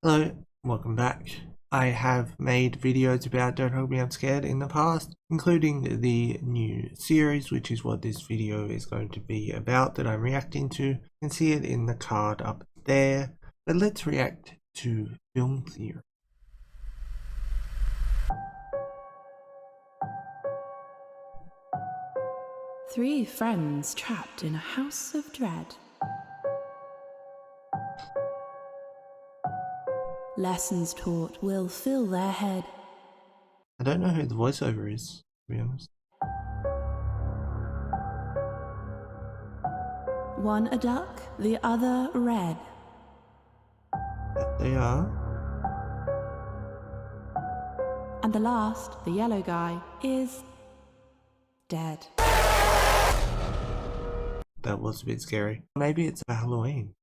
Hello, welcome back. I have made videos about Don't Hug Me I'm Scared in the past, including the new series, which is what this video is going to be about that I'm reacting to. You can see it in the card up there, but let's react to film theory. Three friends trapped in a house of dread. Lessons taught will fill their head. I don't know who the voiceover is, to be honest. One a duck, the other red. But they are. And the last, the yellow guy, is dead. That was a bit scary. Maybe it's for Halloween.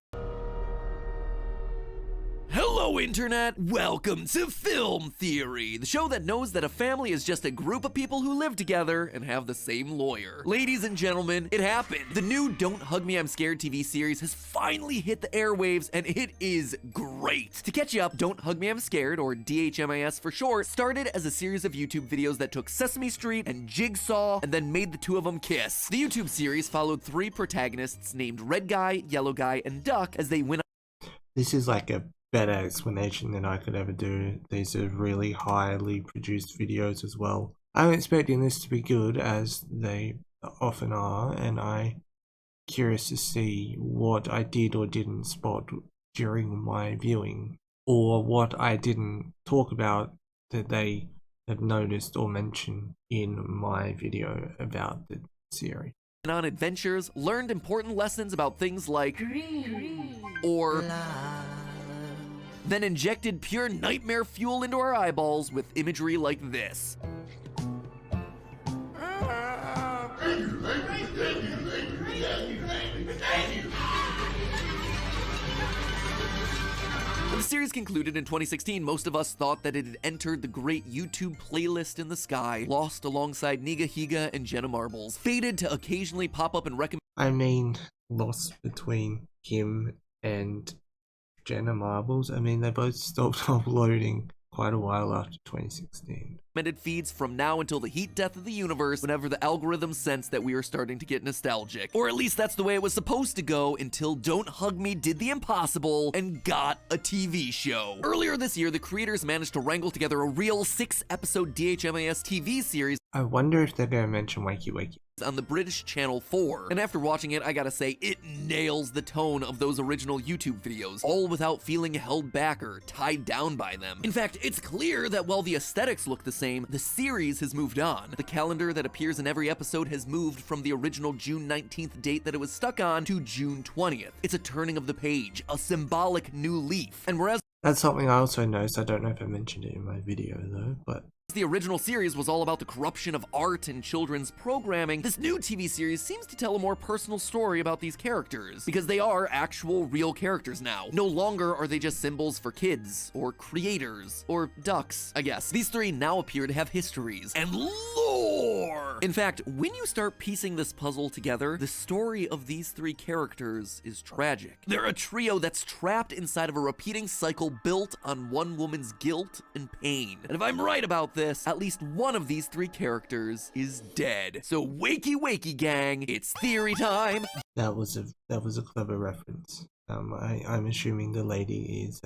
Hello Internet, welcome to Film Theory, the show that knows that a family is just a group of people who live together and have the same lawyer. Ladies and gentlemen, it happened. The new Don't Hug Me I'm Scared TV series has finally hit the airwaves and it is great. To catch you up, Don't Hug Me I'm Scared, or DHMIS for short, started as a series of YouTube videos that took Sesame Street and Jigsaw and then made the two of them kiss. The YouTube series followed three protagonists named Red Guy, Yellow Guy, and Duck as they went. This is like a better explanation than I could ever do. These are really highly produced videos as well. I'm expecting this to be good, as they often are, and I'm curious to see what I did or didn't spot during my viewing, or what I didn't talk about that they had noticed or mentioned in my video about the series. On adventures, learned important lessons about things like or then injected pure nightmare fuel into our eyeballs with imagery like this. When the series concluded in 2016, most of us thought that it had entered the great YouTube playlist in the sky, lost alongside Niga Higa and Jenna Marbles, fated to occasionally pop up and recommend. I mean, lost between him and Jenna Marbles. I mean, they both stopped uploading quite a while after 2016. Feeds from now until the heat death of the universe, whenever the algorithm sensed that we were starting to get nostalgic. Or at least that's the way it was supposed to go until Don't Hug Me did the impossible and got a TV show. Earlier this year, the creators managed to wrangle together a real 6-episode DHMIS TV series. I wonder if they're going to mention Wakey Wakey On the British Channel 4. And after watching it, I gotta say, it nails the tone of those original YouTube videos, all without feeling held back or tied down by them. In fact, it's clear that while the aesthetics look the same, the series has moved on. The calendar that appears in every episode has moved from the original June 19th date that it was stuck on to June 20th. It's a turning of the page, a symbolic new leaf. And whereas That's something I also noticed. I don't know if I mentioned it in my video though, but the original series was all about the corruption of art and children's programming, this new TV series seems to tell a more personal story about these characters, because they are actual real characters now. No longer are they just symbols for kids, or creators, or ducks, I guess. These three now appear to have histories and lore! In fact, when you start piecing this puzzle together, the story of these three characters is tragic. They're a trio that's trapped inside of a repeating cycle built on one woman's guilt and pain. And if I'm right about this, at least one of these three characters is dead. So wakey wakey gang, it's theory time. that was a clever reference. I'm assuming the lady is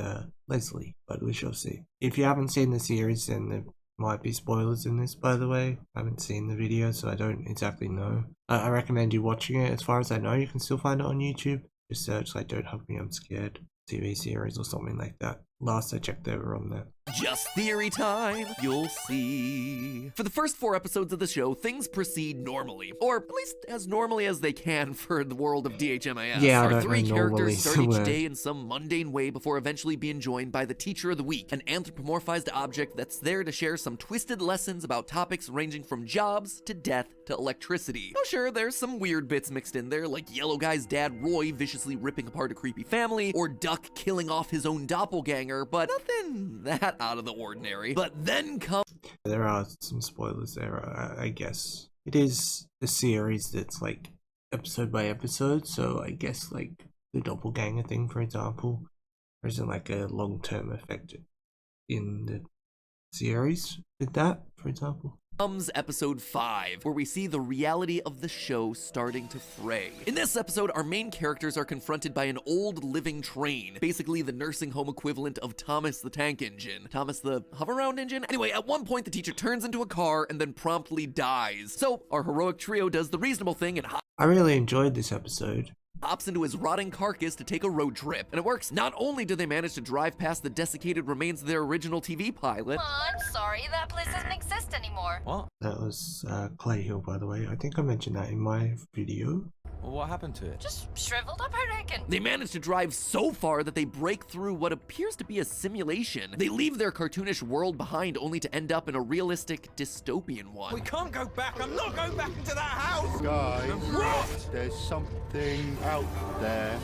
Leslie, but we shall see. If you haven't seen the series, then there might be spoilers in this, by the way. I haven't seen the video, so I don't exactly know. I recommend you watching it. As far as I know, you can still find it on YouTube. Just search like Don't Hug Me I'm Scared TV series or something like that. Last I checked, they were on there. Just theory time, you'll see. For the first 4 episodes of the show, things proceed normally, or at least as normally as they can for the world of DHMIS. Yeah, I Our don't 3 know characters start normally, each day in some mundane way before eventually being joined by the Teacher of the Week, an anthropomorphized object that's there to share some twisted lessons about topics ranging from jobs to death to electricity. Oh sure, there's some weird bits mixed in there, like Yellow Guy's dad Roy viciously ripping apart a creepy family, or Duck killing off his own doppelganger, but nothing that out of the ordinary. But then comes... There are some spoilers there, I guess. It is a series that's like episode by episode, so I guess like the doppelganger thing, for example, There isn't like a long-term effect in the series with that, for example. Comes episode 5, where we see the reality of the show starting to fray. In this episode, our main characters are confronted by an old living train, basically the nursing home equivalent of Thomas the Tank Engine. Thomas the hover-around engine? Anyway, at one point the teacher turns into a car and then promptly dies. So our heroic trio does the reasonable thing and I really enjoyed this episode. hops into his rotting carcass to take a road trip. And it works. Not only do they manage to drive past the desiccated remains of their original TV pilot. Oh, I'm sorry, that place doesn't exist anymore. What? That was Clay Hill, by the way. I think I mentioned that in my video. Well, what happened to it? Just shriveled up, I reckon. They manage to drive so far that they break through what appears to be a simulation. They leave their cartoonish world behind only to end up in a realistic dystopian one. We can't go back. I'm not going back into that house. Guys, there's something out there.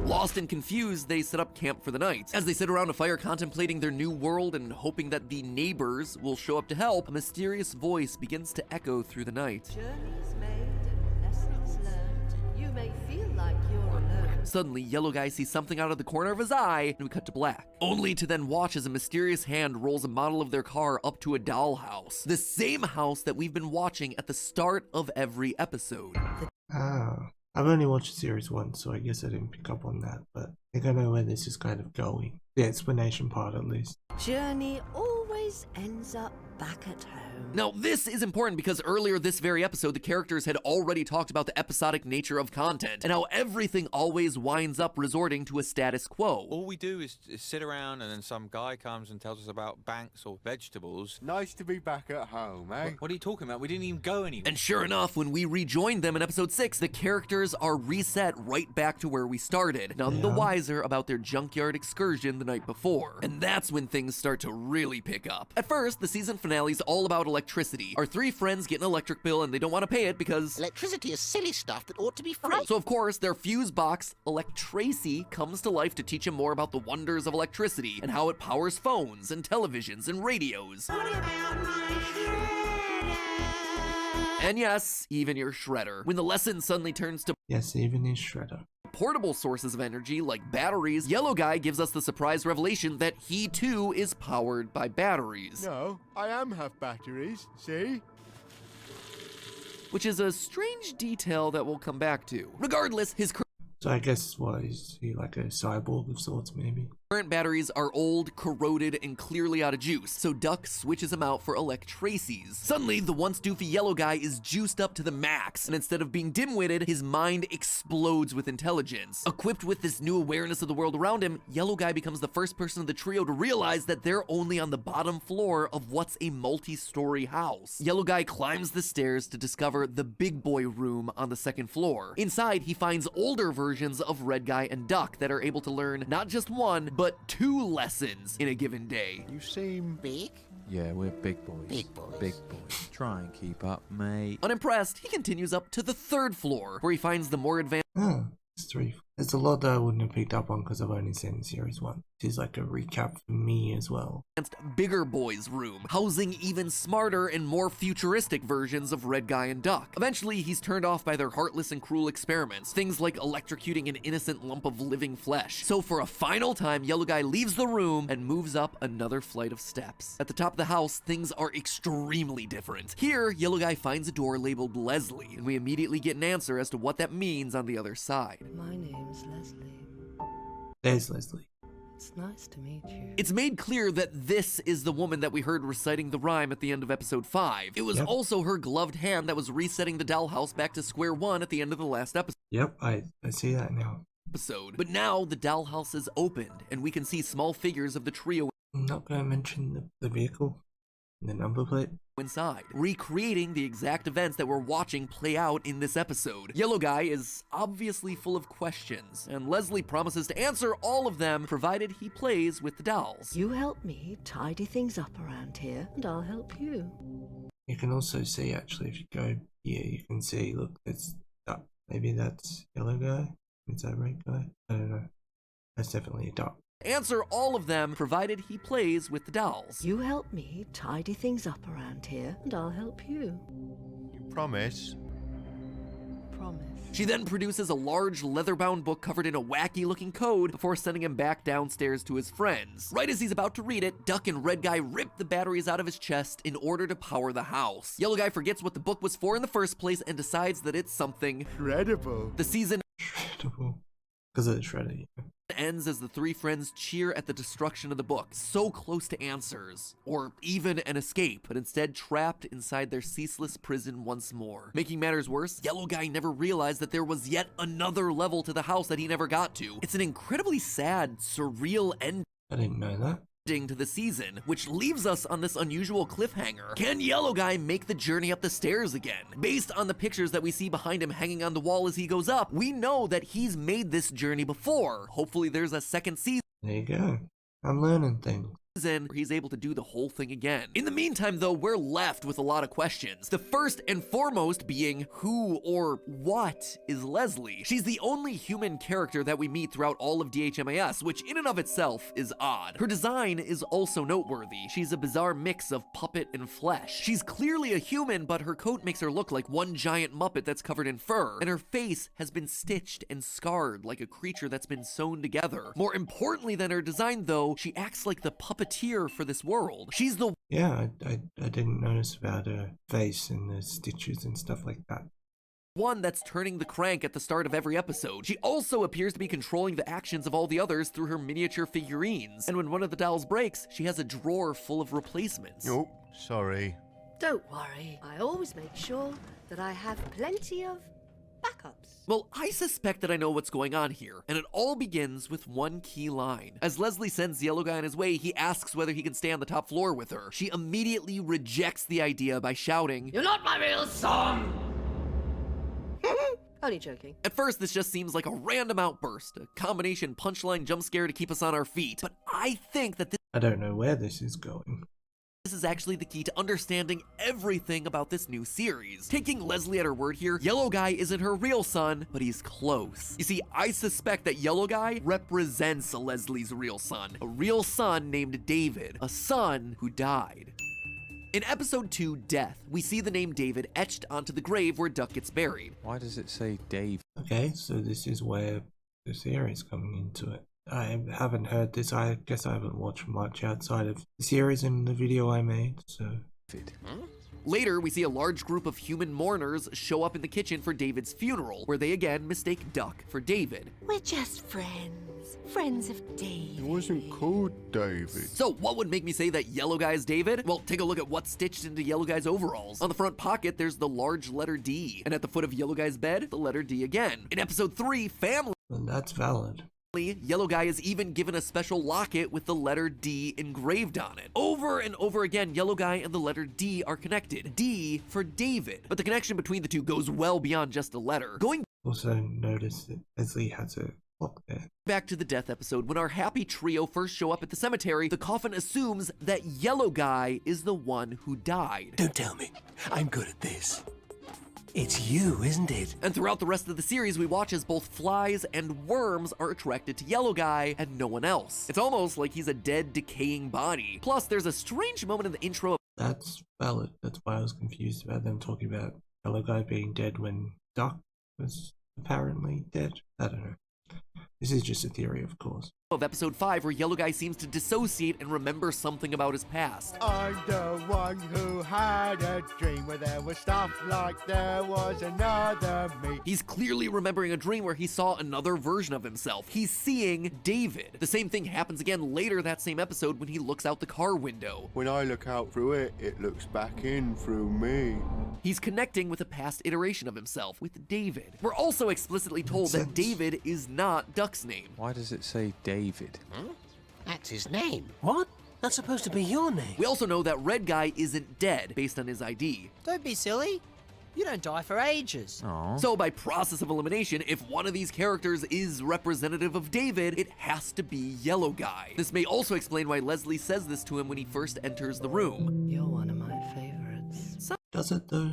Lost and confused, they set up camp for the night. As they sit around a fire contemplating their new world and hoping that the neighbors will show up to help, a mysterious voice begins to echo through the night. Journeys made and lessons learned. You may feel like you're alone. Suddenly, Yellow Guy sees something out of the corner of his eye, and we cut to black. Only to then watch as a mysterious hand rolls a model of their car up to a dollhouse. The same house that we've been watching at the start of every episode. Ah. I've only watched series once, so I guess I didn't pick up on that, but I think I know where this is kind of going. The explanation part, at least. Journey always ends up back at home. Now, this is important because earlier this very episode, the characters had already talked about the episodic nature of content and how everything always winds up resorting to a status quo. All we do is sit around and then some guy comes and tells us about banks or vegetables. Nice to be back at home, eh? What are you talking about? We didn't even go anywhere. And sure enough, when we rejoined them in episode 6, the characters are reset right back to where we started, none the wiser about their junkyard excursion the night before. And that's when things start to really pick up. At first, the season finale's all about electricity. Our 3 friends get an electric bill and they don't want to pay it because electricity is silly stuff that ought to be free. so of course, their fuse box, Electracy, comes to life to teach them more about the wonders of electricity and how it powers phones and televisions and radios. And yes, even your shredder. When the lesson suddenly turns to Yes, even his shredder. portable sources of energy like batteries, Yellow Guy gives us the surprise revelation that he too is powered by batteries. No, I am have batteries, see? Which is a strange detail that we'll come back to. Regardless, his So I guess, what, is he like a cyborg of sorts, maybe? current batteries are old, corroded, and clearly out of juice, so Duck switches them out for Electracies. Suddenly, the once doofy Yellow Guy is juiced up to the max, and instead of being dim-witted, his mind explodes with intelligence. Equipped with this new awareness of the world around him, Yellow Guy becomes the first person of the trio to realize that they're only on the bottom floor of what's a multi-story house. Yellow Guy climbs the stairs to discover the big boy room on the 2nd floor. Inside, he finds older versions of Red Guy and Duck that are able to learn not just one, but 2 lessons in a given day. You seem Big? Yeah, we're big boys. Big boys. Big boys. Try and keep up, mate. Unimpressed, he continues up to the 3rd floor, where he finds the more advanced Oh, it's 3. There's a lot that I wouldn't have picked up on because I've only seen series 1. This is like a recap for me as well. Bigger Boy's room, housing even smarter and more futuristic versions of Red Guy and Duck. Eventually, he's turned off by their heartless and cruel experiments, things like electrocuting an innocent lump of living flesh. So for a final time, Yellow Guy leaves the room and moves up another flight of steps. At the top of the house, things are extremely different. Here, Yellow Guy finds a door labeled Leslie, and we immediately get an answer as to what that means on the other side. My name's Leslie. There's Leslie. It's nice to meet you. It's made clear that this is the woman that we heard reciting the rhyme at the end of episode 5. It was also her gloved hand that was resetting the dollhouse back to square one at the end of the last Yep, I see that now. episode. But now the dollhouse is opened, and we can see small figures of the trio I'm not going to mention the vehicle, the number plate. inside, recreating the exact events that we're watching play out in this episode. Yellow Guy is obviously full of questions, and Leslie promises to answer all of them provided he plays with the dolls. You help me tidy things up around here, and I'll help you. You can also see, actually, if you go here, you can see, look, that's duck. Maybe that's Yellow Guy. Is that Red Guy? I don't know. That's definitely a duck. Answer all of them provided he plays with the dolls. You help me tidy things up around here, and I'll help you. You promise? promise. She then produces a large leather-bound book covered in a wacky-looking code before sending him back downstairs to his friends. Right as he's about to read it, Duck and Red Guy rip the batteries out of his chest in order to power the house. Yellow Guy forgets what the book was for in the first place and decides that it's something Incredible. the season Incredible. Because of the shredder. Yeah. ends as the three friends cheer at the destruction of the book, so close to answers, or even an escape, but instead trapped inside their ceaseless prison once more. Making matters worse, Yellow Guy never realized that there was yet another level to the house that he never got to. It's an incredibly sad, surreal ending I didn't know that. to the season, which leaves us on this unusual cliffhanger. Can Yellow Guy make the journey up the stairs again? Based on the pictures that we see behind him hanging on the wall as he goes up, we know that he's made this journey before. Hopefully there's a second season There you go. I'm learning things. where he's able to do the whole thing again. In the meantime, though, we're left with a lot of questions. The first and foremost being, who or what is Leslie? She's the only human character that we meet throughout all of DHMIS, which in and of itself is odd. Her design is also noteworthy. She's a bizarre mix of puppet and flesh. She's clearly a human, but her coat makes her look like one giant Muppet that's covered in fur, and her face has been stitched and scarred like a creature that's been sewn together. More importantly than her design, though, she acts like the puppeteer for this world. She's the Yeah, I didn't notice about her face and the stitches and stuff like that. one that's turning the crank at the start of every episode. She also appears to be controlling the actions of all the others through her miniature figurines. And when one of the dolls breaks, she has a drawer full of replacements. Oh, sorry. Don't worry, I always make sure that I have plenty of backups. Well, I suspect that I know what's going on here, and it all begins with one key line. As Leslie sends Yellow Guy on his way, he asks whether he can stay on the top floor with her. She immediately rejects the idea by shouting, You're not my real son! Only joking. At first, this just seems like a random outburst, a combination punchline jump scare to keep us on our feet, but I think that I don't know where this is going. this is actually the key to understanding everything about this new series. Taking Leslie at her word here, Yellow Guy isn't her real son, but he's close. You see, I suspect that Yellow Guy represents Leslie's real son, a real son named David, a son who died. In episode 2, Death, we see the name David etched onto the grave where Duck gets buried. Why does it say Dave? Okay, so this is where the series coming into it. I haven't heard this. I guess I haven't watched much outside of the series and the video I made, so... Later, we see a large group of human mourners show up in the kitchen for David's funeral, where they again mistake Duck for David. We're just friends. Friends of David. It wasn't called David. So what would make me say that Yellow Guy is David? Well, take a look at what's stitched into Yellow Guy's overalls. On the front pocket, there's the large letter D, and at the foot of Yellow Guy's bed, the letter D again. In episode 3, Family, And that's valid. Yellow Guy is even given a special locket with the letter D engraved on it. Over and over again, Yellow Guy and the letter D are connected. D for David. But the connection between the two goes well beyond just a letter. Going Also notice that Leslie has a clock there. back to the Death episode, when our happy trio first show up at the cemetery, the coffin assumes that Yellow Guy is the one who died. Don't tell me. I'm good at this. It's you, isn't it? And throughout the rest of the series, we watch as both flies and worms are attracted to Yellow Guy and no one else. It's almost like he's a dead, decaying body. Plus, there's a strange moment in the intro. That's valid. That's why I was confused about them talking about Yellow Guy being dead when Duck was apparently dead. I don't know. This is just a theory, of course. Of episode 5, where Yellow Guy seems to dissociate and remember something about his past. I'm the one who had a dream where there was stuff like there was another me. He's clearly remembering a dream where he saw another version of himself. He's seeing David. The same thing happens again later that same episode when he looks out the car window. When I look out through it, it looks back in through me. He's connecting with a past iteration of himself, with David. We're also explicitly told that Makes sense. David is not Duck's name. Why does it say David? That's his name. What? That's supposed to be your name. We also know that Red Guy isn't dead based on his ID. Don't be silly. You don't die for ages. Aw. So by process of elimination, if one of these characters is representative of David, it has to be Yellow Guy. This may also explain why Leslie says this to him when he first enters the room. You're one of my favorites. Does it though?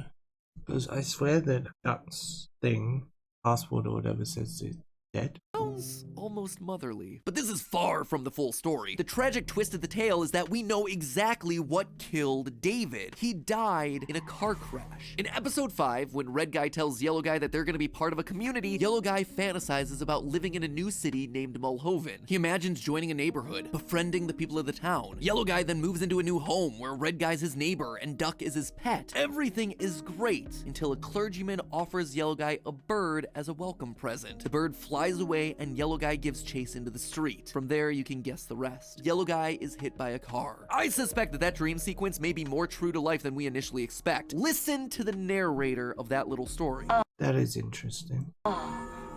Because I swear that Duck's thing, passport or whatever, says it's dead. Sounds almost motherly. But this is far from the full story. The tragic twist of the tale is that we know exactly what killed David. He died in a car crash. In episode 5, when Red Guy tells Yellow Guy that they're gonna be part of a community, Yellow Guy fantasizes about living in a new city named Mulhoven. He imagines joining a neighborhood, befriending the people of the town. Yellow Guy then moves into a new home where Red Guy's his neighbor and Duck is his pet. Everything is great until a clergyman offers Yellow Guy a bird as a welcome present. The bird flies away and Yellow Guy gives chase into the street. From there, you can guess the rest. Yellow Guy is hit by a car. I suspect that dream sequence may be more true to life than we initially expect. Listen to the narrator of that little story. That is interesting.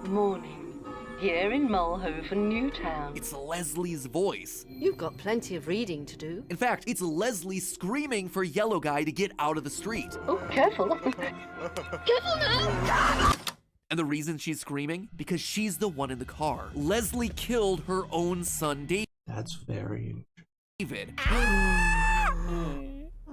Morning. Here in Mulhoven, Newtown. It's Leslie's voice. You've got plenty of reading to do. In fact, it's Leslie screaming for Yellow Guy to get out of the street. Oh, careful. Careful now! And the reason she's screaming? Because she's the one in the car. Leslie killed her own son, That's very David.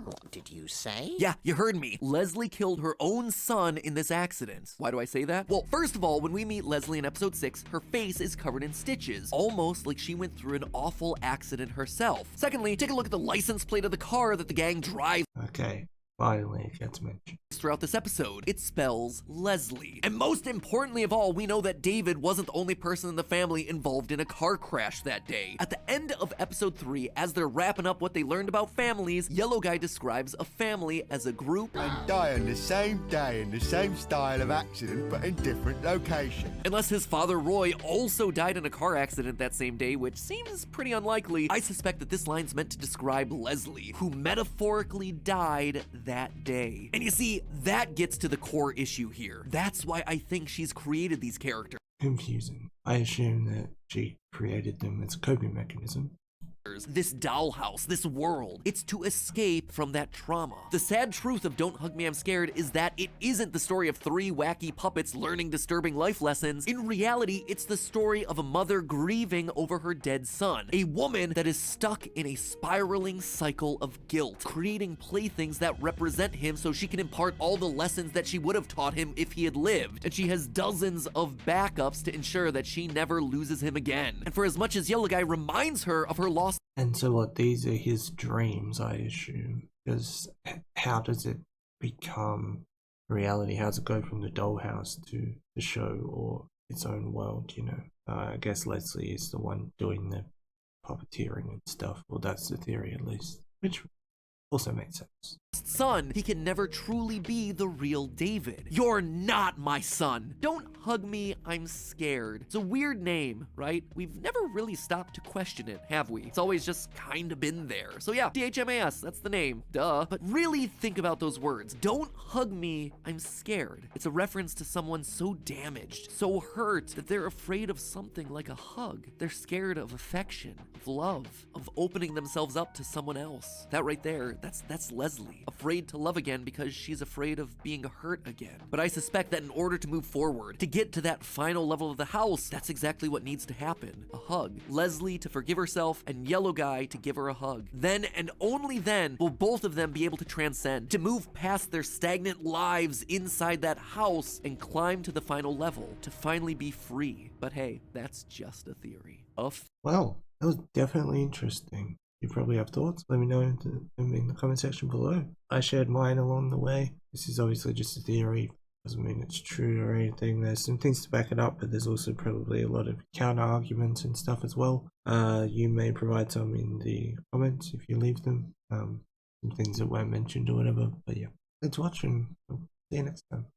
What did you say? Yeah, you heard me. Leslie killed her own son in this accident. Why do I say that? Well, first of all, when we meet Leslie in episode 6, her face is covered in stitches, almost like she went through an awful accident herself. Secondly, take a look at the license plate of the car that the gang drives. Okay. Finally, it gets mentioned. Throughout this episode, it spells Leslie. And most importantly of all, we know that David wasn't the only person in the family involved in a car crash that day. At the end of episode 3, as they're wrapping up what they learned about families, Yellow Guy describes a family as a group And die on the same day in the same style of accident but in different location. Unless his father Roy also died in a car accident that same day, which seems pretty unlikely. I suspect that this line's meant to describe Leslie, who metaphorically died that day. And you see, that gets to the core issue here. That's why I think she's created these characters. Confusing. I assume that she created them as a coping mechanism. This dollhouse, this world, it's to escape from that trauma. The sad truth of Don't Hug Me, I'm Scared is that it isn't the story of 3 wacky puppets learning disturbing life lessons. In reality, it's the story of a mother grieving over her dead son, a woman that is stuck in a spiraling cycle of guilt, creating playthings that represent him so she can impart all the lessons that she would have taught him if he had lived. And she has dozens of backups to ensure that she never loses him again. And for as much as Yellow Guy reminds her of her lost. And so what, these are his dreams, I assume? Because how does it become reality? How does it go from the dollhouse to the show or its own world, you know? I guess Leslie is the one doing the puppeteering and stuff. Well, that's the theory at least, which also makes sense. Son, he can never truly be the real David. You're not my son. Don't hug me, I'm scared. It's a weird name, right? We've never really stopped to question it, have we? It's always just kind of been there. So yeah, DHMIS, that's the name, duh. But really think about those words. Don't hug me, I'm scared. It's a reference to someone so damaged, so hurt, that they're afraid of something like a hug. They're scared of affection, of love, of opening themselves up to someone else. That right there, that's Leslie. Afraid to love again because she's afraid of being hurt again. But I suspect that in order to move forward, to get to that final level of the house, that's exactly what needs to happen. A hug. Leslie to forgive herself and Yellow Guy to give her a hug. Then and only then will both of them be able to transcend, to move past their stagnant lives inside that house and climb to the final level, to finally be free. But hey, that's just a theory. Well, that was definitely interesting. You probably have thoughts. Let me know in the comment section below. I shared mine along the way. This is obviously just a theory. Doesn't mean it's true or anything. There's some things to back it up, but there's also probably a lot of counter arguments and stuff as well. You may provide some in the comments if you leave them. Some things that weren't mentioned or whatever. But yeah, let's watch and see you next time.